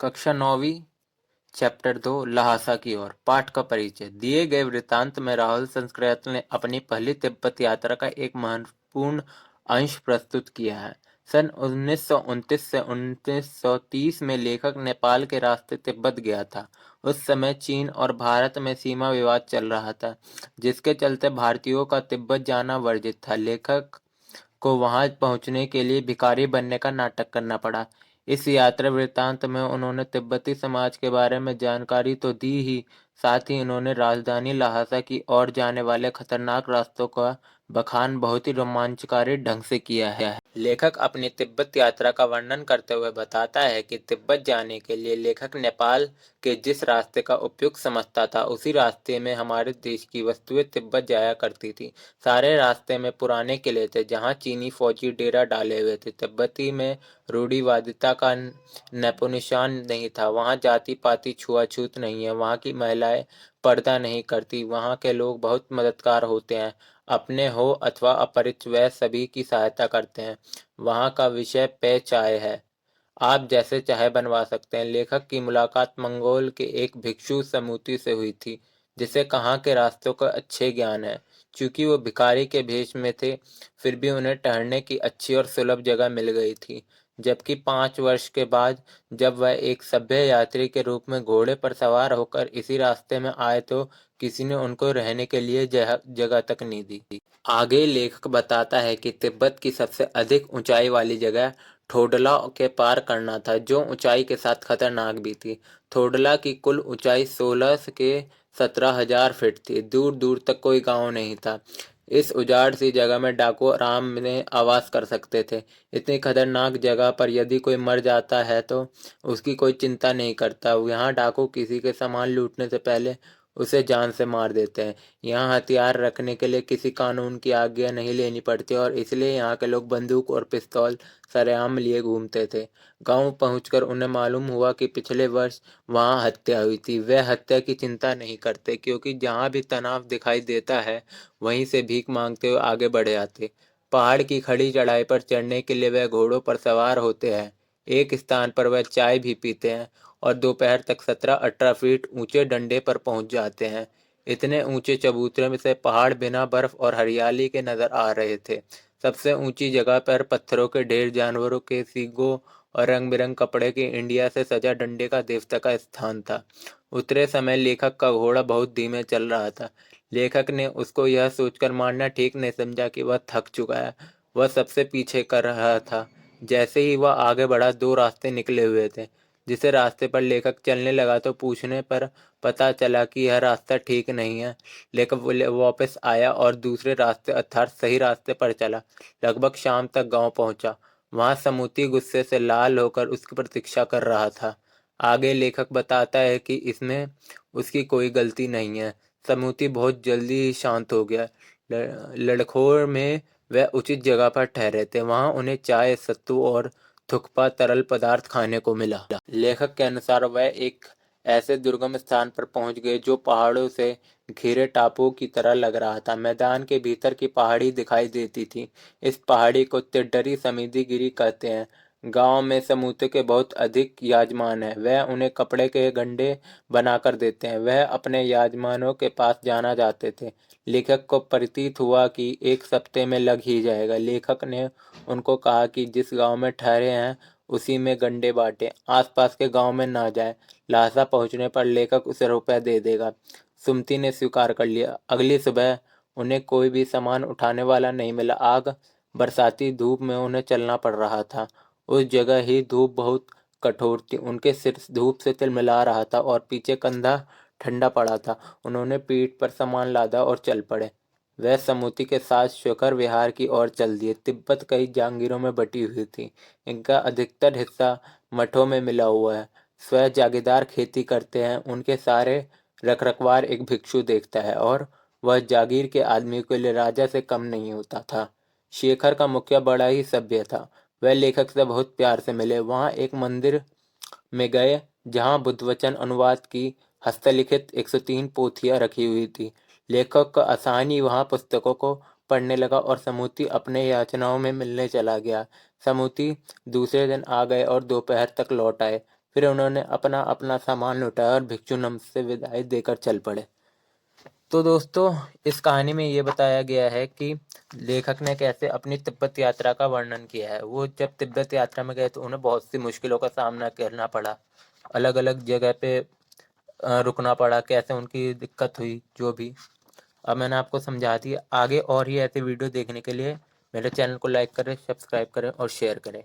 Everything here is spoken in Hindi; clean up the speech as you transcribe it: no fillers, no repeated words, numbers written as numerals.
कक्षा 9वीं चैप्टर 2 लहासा की ओर पाठ का परिचय। दिए गए वृत्तांत में राहुल संस्कृत ने अपनी पहली तिब्बत यात्रा का एक महत्वपूर्ण अंश प्रस्तुत किया है। सन 1929 से 1930 में लेखक नेपाल के रास्ते तिब्बत गया था। उस समय चीन और भारत में सीमा विवाद चल रहा था, जिसके चलते भारतीयों का तिब्बत जाना वर्जित था। लेखक को वहां पहुंचने के लिए भिखारी बनने का नाटक करना पड़ा। इस यात्रा वृत्तांत में उन्होंने तिब्बती समाज के बारे में जानकारी तो दी ही, साथ ही उन्होंने राजधानी लहासा की ओर जाने वाले खतरनाक रास्तों का बखान बहुत ही रोमांचकारी ढंग से किया है। लेखक अपनी तिब्बत यात्रा का वर्णन करते हुए बताता है कि तिब्बत जाने के लिए लेखक नेपाल के जिस रास्ते का उपयोग समझता था, उसी रास्ते में हमारे देश की वस्तुएं तिब्बत जाया करती थी। सारे रास्ते में पुराने किले थे, जहां चीनी फौजी डेरा डाले हुए थे। तिब्बती में रूढ़िवादिता का नैपो-निशान नहीं था। वहां जाति पाति छुआछूत नहीं है। वहां की महिलाएं पर्दा नहीं करती। वहां के लोग बहुत मददगार होते हैं। अपने हो अथवा अपरिचित, वह सभी की सहायता करते हैं। वहां का विषय पेय चाय है। आप जैसे चाहे बनवा सकते हैं। लेखक की मुलाकात मंगोल के एक भिक्षु समूति से हुई थी, जिसे कहाँ के रास्तों का अच्छे ज्ञान है। चूंकि वो भिखारी के भेष में थे, फिर भी उन्हें ठहरने की अच्छी और सुलभ जगह मिल गई थी। जबकि 5 वर्ष के बाद जब वह एक सभ्य यात्री के रूप में घोड़े पर सवार होकर इसी रास्ते में आए, तो किसी ने उनको रहने के लिए जगह तक नहीं दी। आगे लेखक बताता है कि तिब्बत की सबसे अधिक ऊंचाई वाली जगह थोडला के पार करना था, जो ऊंचाई के साथ खतरनाक भी थी। थोडला की कुल ऊंचाई 16 के 17,000 फीट थी। दूर दूर तक कोई गांव नहीं था। इस उजाड़ सी जगह में डाकू आराम में आवास कर सकते थे। इतनी खतरनाक जगह पर यदि कोई मर जाता है तो उसकी कोई चिंता नहीं करता। यहाँ डाकू किसी के सामान लूटने से पहले उसे जान से मार देते हैं। यहाँ हथियार रखने के लिए किसी कानून की आज्ञा नहीं लेनी पड़ती, और इसलिए यहाँ के लोग बंदूक और पिस्तौल सरेआम लिए घूमते थे। गांव पहुंचकर उन्हें मालूम हुआ कि पिछले वर्ष वहां हत्या हुई थी। वे हत्या की चिंता नहीं करते, क्योंकि जहां भी तनाव दिखाई देता है, वहीं से भीख मांगते हुए आगे बढ़ जाते। पहाड़ की खड़ी चढ़ाई पर चढ़ने के लिए वह घोड़ों पर सवार होते हैं। एक स्थान पर वह चाय भी पीते हैं और दोपहर तक 17-18 फीट ऊंचे डंडे पर पहुंच जाते हैं। इतने ऊंचे चबूतरे में से पहाड़ बिना बर्फ और हरियाली के नजर आ रहे थे। सबसे ऊंची जगह पर पत्थरों के ढेर, जानवरों के सींगों और रंग बिरंग कपड़े के इंडिया से सजा डंडे का देवता का स्थान था। उतरे समय लेखक का घोड़ा बहुत धीमे चल रहा था। लेखक ने उसको यह सोचकर मारना ठीक नहीं समझा कि वह थक चुका है। वह सबसे पीछे कर रहा था। जैसे ही वह आगे बढ़ा, दो रास्ते निकले हुए थे। जिसे रास्ते पर लेखक चलने लगा तो पूछने पर पता चला कि यह रास्ता ठीक नहीं है। लेखक वापस आया और दूसरे रास्ते अर्थात सही रास्ते पर चला। लगभग शाम तक गांव पहुंचा। वहां समूती गुस्से से लाल होकर उसकी प्रतीक्षा कर रहा था। आगे लेखक बताता है कि इसमें उसकी कोई गलती नहीं है। समूती बहुत जल्दी ही शांत हो गया। लड़खोर में वह उचित जगह पर ठहरे थे। वहां उन्हें चाय, सत्तू और थुक्पा तरल पदार्थ खाने को मिला। लेखक के अनुसार वह एक ऐसे दुर्गम स्थान पर पहुंच गए जो पहाड़ों से घिरे टापुओं की तरह लग रहा था। मैदान के भीतर की पहाड़ी दिखाई देती थी। इस पहाड़ी को तिड्डरी समितिगिरी कहते हैं। गांव में समूते के बहुत अधिक याजमान हैं। वह उन्हें कपड़े के गंडे बनाकर देते हैं। वह अपने याजमानों के पास जाना चाहते थे। लेखक को प्रतीत हुआ कि एक सप्ताह में लग ही जाएगा। लेखक ने उनको कहा कि जिस गांव में ठहरे हैं उसी में गंडे बांटे, आसपास के गांव में ना जाए। लहासा पहुंचने पर लेखक उसे रुपए दे देगा। सुमति ने स्वीकार कर लिया। अगली सुबह उन्हें कोई भी सामान उठाने वाला नहीं मिला। आग बरसाती धूप में उन्हें चलना पड़ रहा था। उस जगह ही धूप बहुत कठोर थी। उनके सिर धूप से तिलमिला रहा था और पीछे कंधा ठंडा पड़ा था। उन्होंने पीठ पर सामान लादा और चल पड़े। वह समूति के साथ शिखर विहार की ओर चल दिए। तिब्बत कई जागीरों में बटी हुई थी। इनका अधिकतर हिस्सा मठों में मिला हुआ है। स्वयं जागीरदार खेती करते हैं। उनके सारे रखरखवार एक भिक्षु देखता है, और वह जागीर के आदमी के लिए राजा से कम नहीं होता था। शेखर का मुखिया बड़ा ही सभ्य था। वह लेखक से बहुत प्यार से मिले। वहां एक मंदिर में गए जहां बुद्ध वचन अनुवाद की हस्तलिखित 103 पोथियां रखी हुई थी। लेखक का आसानी वहां पुस्तकों को पढ़ने लगा और समूति अपने याचनाओं में मिलने चला गया। समूति दूसरे दिन आ गए और दोपहर तक लौट आए। फिर उन्होंने अपना अपना सामान लौटाया और भिक्षु नमस्ते विदाई देकर चल पड़े। तो दोस्तों, इस कहानी में ये बताया गया है कि लेखक ने कैसे अपनी तिब्बत यात्रा का वर्णन किया है। वो जब तिब्बत यात्रा में गए तो उन्हें बहुत सी मुश्किलों का सामना करना पड़ा, अलग अलग जगह पे रुकना पड़ा, कैसे उनकी दिक्कत हुई, जो भी अब मैंने आपको समझा दिया। आगे और ही ऐसे वीडियो देखने के लिए मेरे चैनल को लाइक करें, सब्सक्राइब करें और शेयर करें।